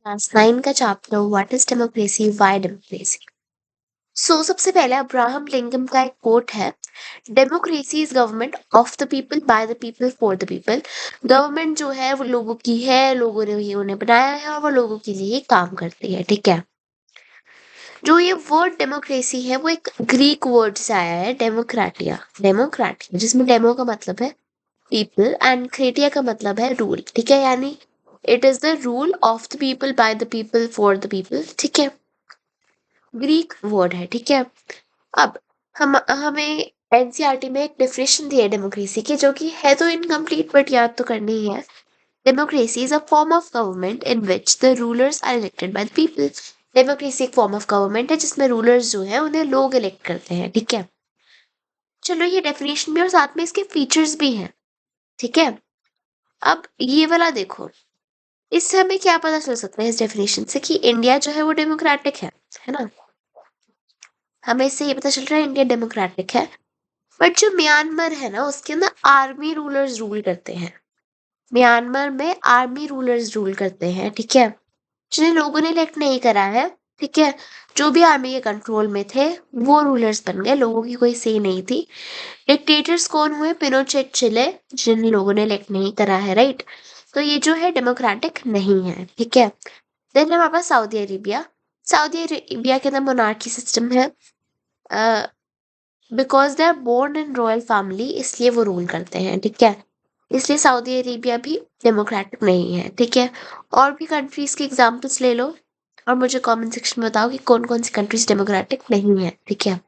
Class 9 का chapter what is democracy why democracy. So सबसे पहले अब्राहम लिंकन का एक कोट है, democracy is government of the people by the people for the people. Government जो है वो लोगों की है, लोगों ने ही उन्हें बनाया है और वो लोगों के लिए ही काम करती है। ठीक है। जो ये वर्ड डेमोक्रेसी है वो एक ग्रीक वर्ड से आया है, डेमोक्रेटिया। डेमोक्रेटिया जिसमें डेमो का मतलब है पीपल एंड क्रेटिया का मतलब है रूल। ठीक है, यानी it is the rule of the people by the people for the people. ठीक है, ग्रीक वर्ड है। ठीक है। अब हम हमें एनसीईआरटी में एक डेफिनेशन दी है डेमोक्रेसी की, जो कि है तो इनकम्प्लीट बट याद तो करनी ही है। Democracy is a form of government in which the rulers are elected by the people. Democracy एक फॉर्म ऑफ गवर्नमेंट है जिसमें रूलर्स जो है उन्हें लोग इलेक्ट करते हैं। ठीक है, चलो ये डेफिनेशन भी और साथ में इसके फीचर्स भी हैं। ठीक है, अब ये वाला देखो, इससे हमें क्या पता चल सकता है इस डेफिनेशन से कि इंडिया जो है वो डेमोक्रेटिक है ना। हमें इससे ये पता चल रहा है इंडिया डेमोक्रेटिक है। बट जो म्यांमार है ना उसके अंदर आर्मी रूलर्स रूल करते हैं। म्यांमार में आर्मी रूलर्स रूल करते हैं। ठीक है, जिन्हें लोगों ने इलेक्ट नहीं करा है। ठीक है, जो भी आर्मी के कंट्रोल में थे वो रूलर्स बन गए, लोगों की कोई सही नहीं थी। डिक्टेटर्स कौन हुए? पिनोचेट चिले, जिन्हें लोगों ने इलेक्ट नहीं करा है। राइट, तो ये जो है डेमोक्रेटिक नहीं है। ठीक है, देन हमारे पास सऊदी अरेबिया। सऊदी अरेबिया के अंदर मोनार्की सिस्टम है, because they are born in royal family, इसलिए वो रूल करते हैं। ठीक है, इसलिए सऊदी अरेबिया भी डेमोक्रेटिक नहीं है। ठीक है, और भी कंट्रीज के एग्जाम्पल्स ले लो और मुझे कमेंट सेक्शन में बताओ कि कौन कौन सी कंट्रीज डेमोक्रेटिक नहीं है। ठीक है,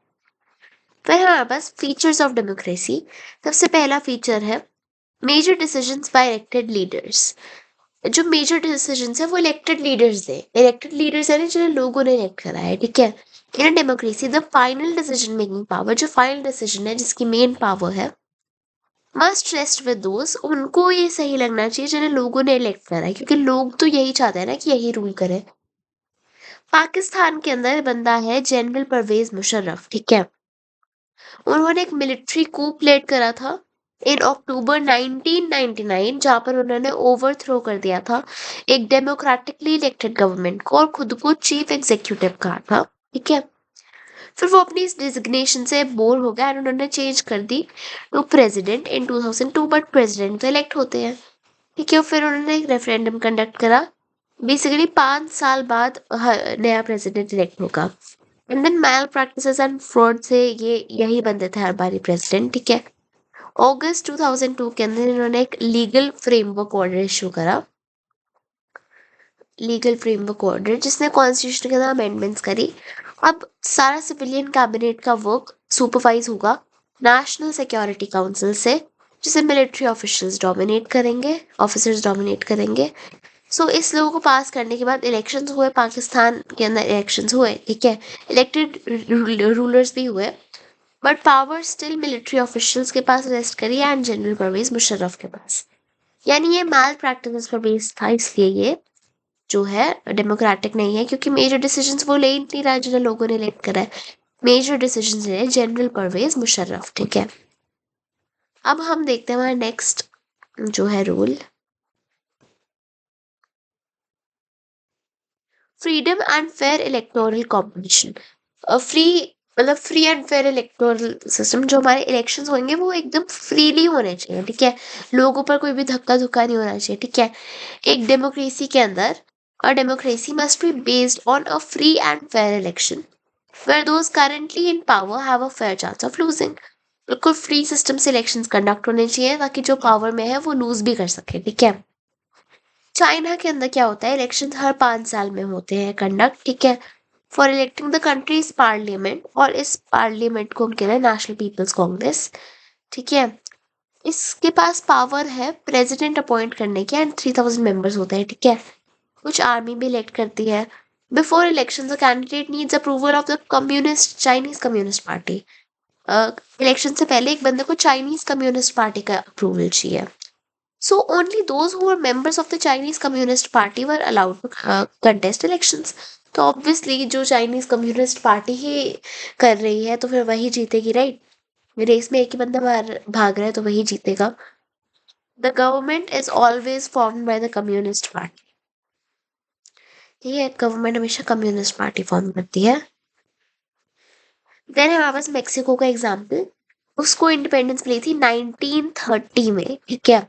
फिर हमारे पास फीचर्स ऑफ डेमोक्रेसी। सबसे पहला फीचर है major decisions by elected leaders. जो मेजर डिसीजंस है वो इलेक्टेड लीडर्स दे। इलेक्टेड लीडर्स है ना जिन्हें लोगों ने इलेक्ट करा है। ठीक है, in democracy the final decision making power, जो फाइनल डिसीजन है जिसकी मेन पावर है, मस्ट रेस्ट विद दोस, उनको ये सही लगना चाहिए जिन्हें लोगों ने इलेक्ट करा है, क्योंकि लोग तो यही चाहते हैं ना कि यही रूल करे। पाकिस्तान के अंदर बंदा है जनरल परवेज मुशर्रफ। ठीक है, उन्होंने एक मिलिट्री कूप लेड करा था इन अक्टूबर 1999, जहां पर उन्होंने ओवरथ्रो कर दिया था एक डेमोक्रेटिकली इलेक्टेड गवर्नमेंट को और खुद को चीफ एग्जीक्यूटिव कहा था। ठीक है, फिर वो अपनी इस डिजिग्नेशन से बोर हो गया और उन्होंने चेंज कर दी to president in 2002, but president तो इलेक्ट होते हैं। ठीक है, फिर उन्होंने एक रेफरेंडम कंडक्ट करा। बेसिकली 5 साल बाद नया प्रेसिडेंट इलेक्ट होगा। And then malpractices and fraud से ये यही बनते थे हर बारी प्रेसिडेंट। ठीक है, अगस्त 2002 के अंदर इन्होंने एक लीगल फ्रेमवर्क ऑर्डर इशू करा, लीगल फ्रेमवर्क ऑर्डर जिसने कॉन्स्टिट्यूशन के अंदर अमेंडमेंट्स करी। अब सारा सिविलियन कैबिनेट का वर्क सुपरवाइज होगा नेशनल सिक्योरिटी काउंसिल से, जिसे मिलिट्री ऑफिशियल्स डोमिनेट करेंगे, ऑफिसर्स डोमिनेट करेंगे। सो इस लोगों को पास करने के बाद इलेक्शंस हुए, पाकिस्तान के अंदर इलेक्शंस हुए। ठीक है, इलेक्टेड रूलर्स भी हुए, but power still military officials के पास रेस्ट करी एंड जनरल परवेज मुशर्रफ के पास। यानी ये मैल प्रैक्टिस पर बेस्ड था, इसलिए ये जो है डेमोक्रेटिक नहीं है, क्योंकि मेजर डिसीजंस वो ले ही नहीं रहा जिन्हें लोगों ने इलेक्ट करा है। मेजर डिसीजंस ले जनरल परवेज मुशर्रफ। ठीक है, अब हम देखते हैं हमारा नेक्स्ट जो है rule, freedom and fair electoral competition. Free मतलब free and fair electoral system, जो हमारे इलेक्शंस होंगे वो एकदम फ्रीली होने चाहिए। ठीक है, लोगों पर कोई भी धक्का धुक्का नहीं होना चाहिए। ठीक है, एक डेमोक्रेसी के अंदर, और democracy must be based on a free and fair election where those currently in power have a fair chance of losing। बिल्कुल फ्री सिस्टम से इलेक्शंस कंडक्ट होने चाहिए ताकि जो पावर में है वो लूज भी कर सके। ठीक है, चाइना के अंदर क्या होता है, इलेक्शन हर 5 साल में होते हैं कंडक्ट। ठीक है, for electing the countries parliament, और इस पार्लियामेंट को हम कह रहे हैं नेशनल पीपल्स कांग्रेस। ठीक है, इसके पास पावर है प्रेसिडेंट अपॉइंट करने की एंड 3000 मेंबर्स होते हैं। ठीक है, कुछ आर्मी भी इलेक्ट करती है। Before election the candidate needs approval of the communist Chinese communist party. Election से पहले एक बंदे को चाइनीज कम्युनिस्ट पार्टी का अप्रूवल चाहिए। So only those who are members of the Chinese communist party were allowed to contest elections. तो obviously जो Chinese communist party ही कर रही है तो फिर वही जीतेगी। राइट, रेस में एक ही बंदा भाग रहा है तो वही जीतेगा। The government is always formed by the communist party. ये गवर्नमेंट हमेशा कम्युनिस्ट पार्टी फॉर्म करती है। देन हमारे पास मेक्सिको का एग्जाम्पल। उसको इंडिपेंडेंस मिली थी 1930 में, ठीक है।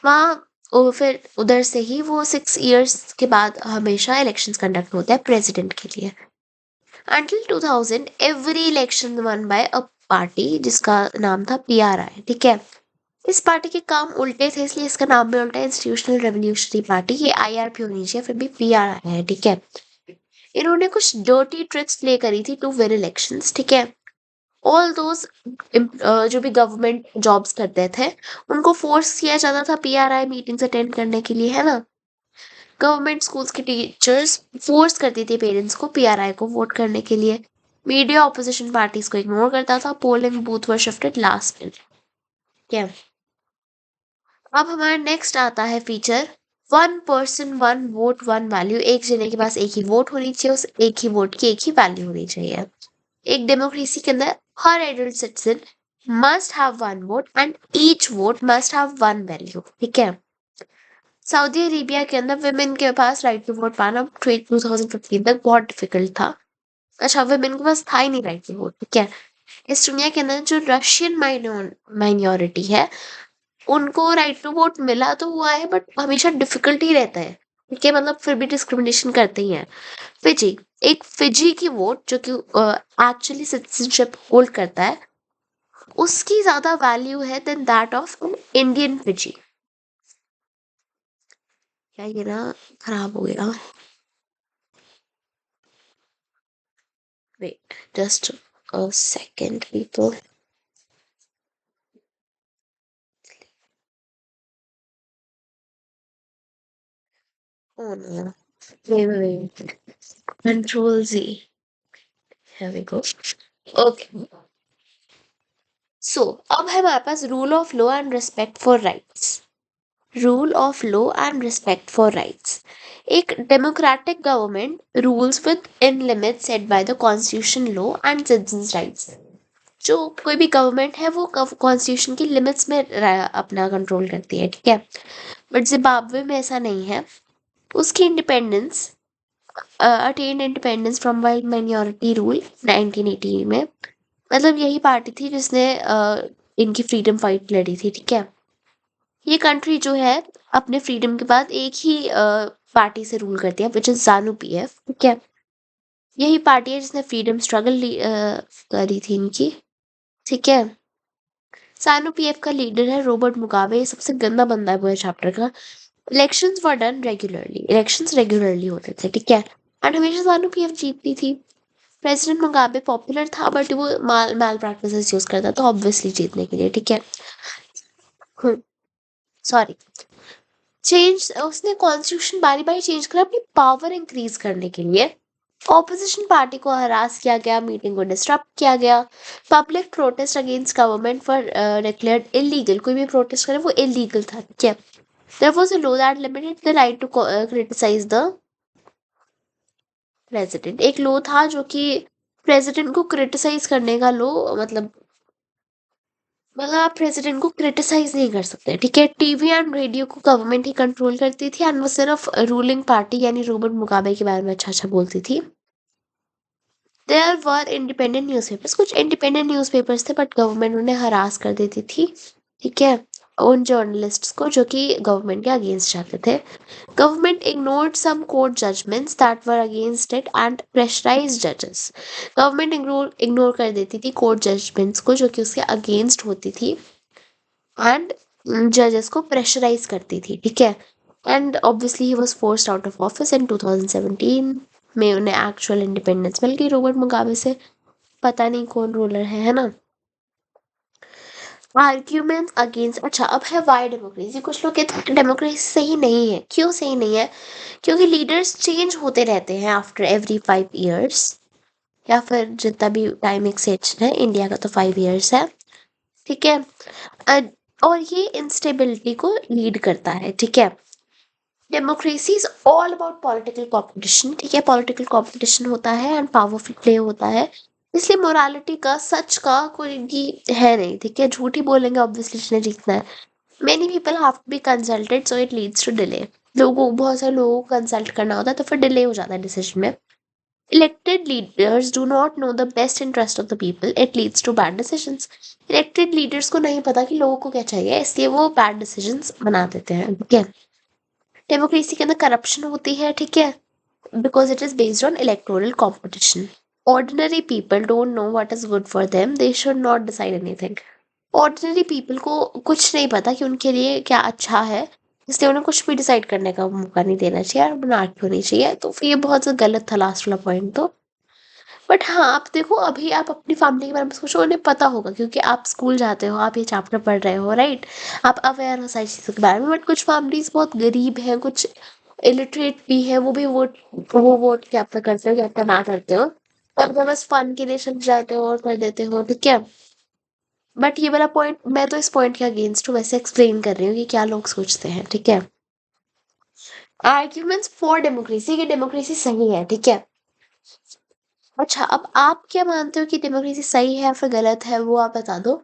वहाँ फिर उधर से ही वो 6 इयर्स के बाद हमेशा इलेक्शंस कंडक्ट होता है प्रेसिडेंट के लिए। Until 2000 every election one by a party जिसका नाम था पीआरआई, ठीक है। इस पार्टी के काम उल्टे थे इसलिए इसका नाम भी उल्टा है, इंस्टीट्यूशनल रेवोल्यूशनरी पार्टी। ये आईआरपी होनी चाहिए, फिर भी पीआरआई है, ठीक है। इन्होंने कुछ डर्टी ट्रिक्स प्ले करी थी टू विन इलेक्शंस, ठीक है। ऑल दोज जो भी गवर्नमेंट जॉब्स करते थे उनको फोर्स किया जाता था पीआरआई मीटिंग्स अटेंड करने के लिए, है ना। गवर्नमेंट स्कूल्स के टीचर्स फोर्स करती थी पेरेंट्स को पीआरआई को वोट करने के लिए। मीडिया ऑपोजिशन पार्टीज को इग्नोर करता था। Polling booth were shifted last minute, क्या। अब हमारा नेक्स्ट आता है feature, one person one vote one value. एक जने के पास एक ही वोट होनी चाहिए, उस एक ही वोट की एक ही वैल्यू होनी चाहिए। एक डेमोक्रेसी के अंदर हर adult citizen must have one vote and each vote must have one value, ठीक है। सऊदी अरेबिया के अंदर वुमेन के पास राइट टू वोट पाना 2015 तक बहुत डिफिकल्ट था। अच्छा, वुमेन के पास था ही नहीं राइट टू वोट, ठीक है। इस दुनिया के अंदर जो रशियन माइनॉरिटी है उनको राइट टू वोट मिला तो हुआ है, बट हमेशा डिफिकल्ट ही रहता है, ठीक है। मतलब फिर भी डिस्क्रिमिनेशन करते ही हैं। फिजी, एक फिजी की वोट जो कि एक्चुअली सिटीजनशिप होल्ड करता है, उसकी ज्यादा वैल्यू है than that of an Indian Fiji. क्या ये ना खराब हो गया। Wait just a second people. Oh no. Wait. Control Z. Here we go. Okay. So, अब है हमारे पास rule of law and respect for rights. Rule of law and respect for rights. एक democratic government rules within limits set by the constitution, law and citizens rights. जो कोई भी government है वो कॉन्स्टिट्यूशन की लिमिट्स में अपना control करती है, ठीक है। बट जिम्बाब्वे में ऐसा नहीं है। उसकी independence attend independence from wild minority rule 1980 में। मतलब यही पार्टी थी जिसने इनकी फ्रीडम फाइट लड़ी थी, ठीक है। ये कंट्री जो है अपने फ्रीडम के बाद एक ही पार्टी से रूल करती है विच इज जानू पीएफ, ठीक है। यही पार्टी है जिसने फ्रीडम स्ट्रगल करी थी इनकी, ठीक है। जानू पीएफ का लीडर है रॉबर्ट मुगाबे। ये सबसे गंदा बंदा है पूरे चैप्टर का। Elections were done regularly, elections regularly होते थे, ठीक है। एंड हमेशा जानू पीएफ जीतती थी। प्रेसिडेंट मुगाबे पॉपुलर था बट वो माल प्रैक्टिसेस यूज करता था ऑब्वियसली जीतने के लिए, ठीक है। सॉरी। चेंज उसने कॉन्स्टिट्यूशन बारी बारी चेंज करा अपनी पावर इंक्रीज करने के लिए। ऑपोजिशन पार्टी को हरास किया गया, मीटिंग को डिस्टर्ब किया गया। Public protest against government for declared illegal. कोई भी प्रोटेस्ट करे वो इलीगल था, ठीक है। There was a law that limited the right to criticise the president. एक लॉ था जो कि प्रेसिडेंट को क्रिटिसाइज करने का लॉ, मतलब आप प्रेसिडेंट को क्रिटिसाइज नहीं कर सकते, ठीक है। टीवी एंड रेडियो को गवर्नमेंट ही कंट्रोल करती थी एंड वो सिर्फ रूलिंग पार्टी यानी रॉबर्ट मुगाबे के बारे में अच्छा अच्छा बोलती थी। There were independent newspapers. कुछ इंडिपेंडेंट न्यूज़पेपर्स थे बट गवर्नमेंट उन्हें हरास कर देती थी, ठीक है, उन जर्नलिस्ट्स को जो कि गवर्नमेंट के अगेंस्ट जाते थे। Government ignored some court judgements that were against it and pressurise जजेस। गवर्नमेंट इग्नोर कर देती थी कोर्ट जजमेंट्स को जो कि उसके अगेंस्ट होती थी एंड जजेस को प्रेशराइज करती थी, ठीक है। And obviously he was forced out of office in 2017 में। उन्हें एक्चुअल इंडिपेंडेंस मिल गई रॉबर्ट मुगाबे से। पता नहीं कौन रूलर है ना। आर्ग्यूमेंट अगेंस्ट, अच्छा अब है वाई डेमोक्रेसी। कुछ लोग कहते हैं डेमोक्रेसी सही नहीं है। क्यों सही नहीं है? क्योंकि लीडर्स चेंज होते रहते हैं आफ्टर एवरी 5 इयर्स, या फिर जितना भी टाइम एक्सटेंशन है। इंडिया का तो 5 इयर्स है, ठीक है। अ, और ये इंस्टेबिलिटी को लीड करता है, ठीक है। Democracy is all about political competition, ठीक है। पॉलिटिकल कॉम्पिटिशन होता है एंड पावरफुल प्ले होता है। इसलिए मोरालिटी का, सच का कोई भी है नहीं, ठीक है। झूठी बोलेंगे ऑब्वियसली जिसने जीतना है। Many people have to be consulted so it leads to delay. बहुत सारे लोगों को कंसल्ट करना होता है, तो फिर डिले हो जाता है डिसीजन में। Elected leaders do not know the best interest of the people. It leads to bad decisions. Elected leaders को नहीं पता कि लोगों को क्या चाहिए, इसलिए वो बैड डिसीजंस बना देते हैं, ठीक है। डेमोक्रेसी के अंदर करप्शन होती है, ठीक है, because it is based on electoral competition. Ordinary people don't know what is good for them, they should not decide anything. Ordinary people को कुछ नहीं पता कि उनके लिए क्या अच्छा है, इसलिए उन्हें कुछ भी डिसाइड करने का मौका नहीं देना चाहिए और बनाट होनी चाहिए। तो फिर ये बहुत गलत था लास्ट वाला पॉइंट तो। बट हाँ, आप देखो, अभी आप अपनी फैमिली के बारे में सोचो, उन्हें पता होगा क्योंकि आप स्कूल जाते हो, आप ये चैप्टर पढ़ रहे हो, राइट। आप अवेयर हो सारी चीज़ों के बारे में। बट कुछ फैमिलीज बहुत गरीब हैं, कुछ इलिटरेट भी है, वो वोट क्या आपका करते हो, क्या आपका ना करते हो, तब तो बस फन के लिए चले जाते हो और कर देते हो, ठीक है। बट ये वाला पॉइंट, मैं तो इस पॉइंट के अगेंस्ट हूँ, वैसे एक्सप्लेन कर रही हूँ कि क्या लोग सोचते हैं, ठीक है। आर्ग्यूमेंट्स फॉर डेमोक्रेसी, की डेमोक्रेसी सही है, ठीक है। अच्छा, अब आप क्या मानते हो कि डेमोक्रेसी सही है या फिर गलत है, वो आप बता दो।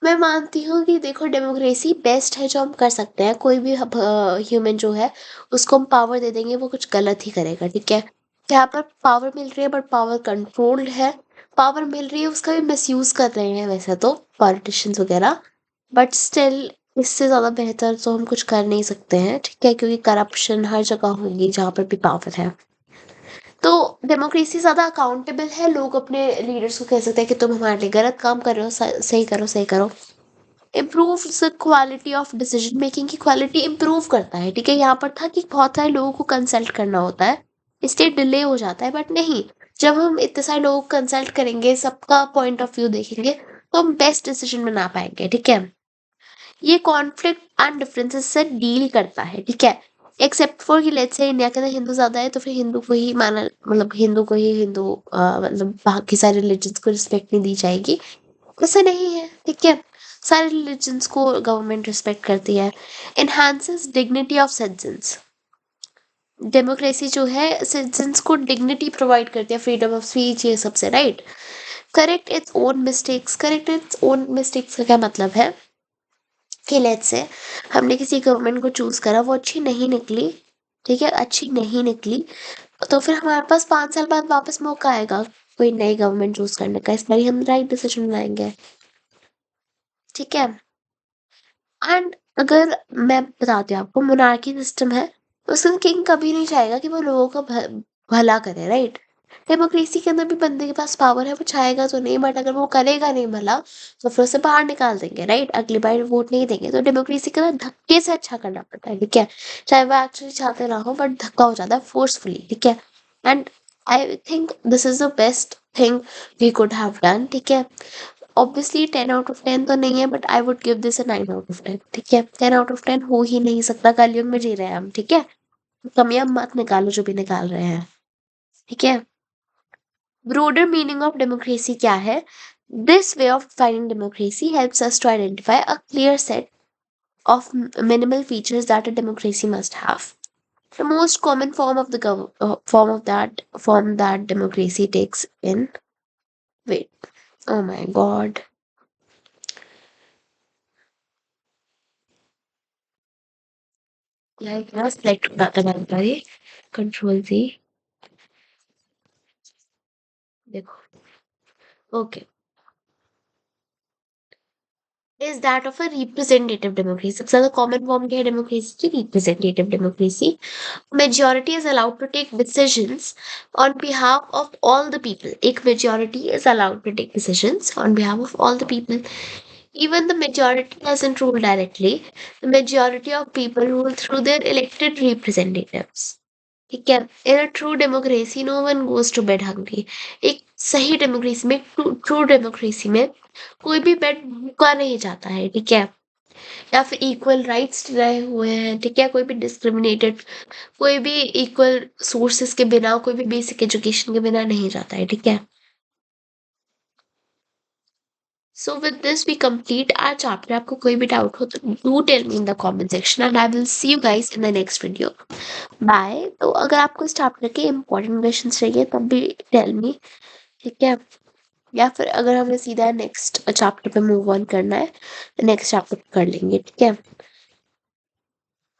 मैं मानती हूँ कि देखो, डेमोक्रेसी बेस्ट है जो हम कर सकते हैं। कोई भी ह्यूमन जो है, उसको हम पावर दे देंगे, वो कुछ गलत ही करेगा, ठीक है। यहाँ पर पावर मिल रही है, बट पावर कंट्रोल्ड है। पावर मिल रही है, उसका भी मिसयूज कर रहे हैं वैसे तो पॉलिटिशियंस वगैरह। बट स्टिल इससे ज़्यादा बेहतर तो हम कुछ कर नहीं सकते हैं, ठीक है, क्योंकि करप्शन हर जगह होगी जहाँ पर भी पावर है। तो डेमोक्रेसी ज़्यादा अकाउंटेबल है, लोग अपने लीडर्स को कह सकते हैं कि तुम हमारे लिए गलत काम कर रहे हो, सही करो, सही करो। Improve the quality of decision making, की क्वालिटी इम्प्रूव करता है, ठीक है। यहाँ पर था कि बहुत सारे लोगों को कंसल्ट करना होता है, इसलिए डिले हो जाता है। बट नहीं, जब हम इतने सारे लोगों को कंसल्ट करेंगे, सबका पॉइंट ऑफ व्यू देखेंगे, तो हम बेस्ट डिसीजन बना पाएंगे, ठीक है। ये कॉन्फ्लिक्ट एंड डिफरेंसेस से डील करता है, ठीक है। एक्सेप्ट फॉर कि लेट्स से इंडिया के अंदर हिंदू ज्यादा है, तो फिर हिंदू को ही माना, मतलब हिंदू को ही हिंदू, मतलब बाकी सारे रिलीजन्स को रिस्पेक्ट नहीं दी जाएगी, ऐसा नहीं है, ठीक है। सारे रिलीजन्स को गवर्नमेंट रिस्पेक्ट करती है। इनहांसेस डिग्निटी ऑफ सिटीजन्स, डेमोक्रेसी जो है सिटीजन्स को डिग्निटी प्रोवाइड करती है, फ्रीडम ऑफ स्पीच, ये सबसे, right. Correct its own mistakes, correct its own mistakes का क्या मतलब है कि लेट्स से हमने किसी गवर्नमेंट को चूज करा, वो अच्छी नहीं निकली, ठीक है, अच्छी नहीं निकली, तो फिर हमारे पास 5 साल बाद वापस मौका आएगा कोई नई गवर्नमेंट चूज करने का, इस बार हम राइट डिसीजन लाएंगे, ठीक है। एंड अगर मैं बताती हूँ आपको, मोनार्की सिस्टम है, उसमें किंग कभी नहीं चाहेगा कि वो लोगों का भला करे, राइट। डेमोक्रेसी के अंदर भी बंदे के पास पावर है, वो चाहेगा तो नहीं, बट अगर वो करेगा नहीं भला, तो फिर उसे बाहर निकाल देंगे, राइट, अगली बार वोट नहीं देंगे। तो डेमोक्रेसी के अंदर धक्के से अच्छा करना पड़ता है, ठीक है। चाहे वो एक्चुअली चाहते ना हो, बट धक्का हो जाता है फोर्सफुली, ठीक है। And I think this is the best thing we could have done, ठीक है। ऑब्वियसली 10 आउट ऑफ 10 तो नहीं है, but I would give this 9 out of 10, ठीक है। 10 आउट ऑफ 10 हो ही नहीं सकता, कलयुग में जी रहे हैं हम, ठीक है। कमियां मत निकालो जो भी निकाल रहे हैं, ठीक है। ब्रोडर मीनिंग ऑफ डेमोक्रेसी क्या है? This way of defining democracy helps us to identify a clear set of minimal features that a democracy must have. The most common form of form that democracy takes in. Wait, oh my god. Like now, select the Control Z. देखो, okay. Is that of a representative democracy. सबसे ज्यादा common form क्या है democracy की? Representative democracy. Majority is allowed to take decisions on behalf of all the people. एक majority is allowed to take decisions on behalf of all the people. Even the majority doesn't rule directly. The majority of people rule through their elected representatives. ठीक है। In a true democracy no one goes to bed hungry. एक सही democracy में, true democracy में कोई भी bed भूखा नहीं जाता है, ठीक है। या फिर इक्वल राइट्स रहे हुए हैं, ठीक है। कोई भी डिस्क्रिमिनेटेड, कोई भी इक्वल सोर्सेस के बिना, कोई भी बेसिक एजुकेशन के बिना नहीं जाता है, ठीक है। So with this we complete our chapter. आपको कोई भी डाउट हो तो do tell me in the comment section and I will see you guys in the next video. Bye. तो अगर आपको इस चैप्टर के important questions चाहिए तब भी tell me, ठीक है। या फिर अगर हमें सीधा नेक्स्ट चैप्टर पे मूव ऑन करना है, तो नेक्स्ट चैप्टर कर लेंगे, ठीक है।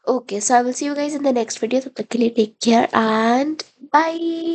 Okay, so I will see you guys in the next video. तब तक के लिए take care and bye.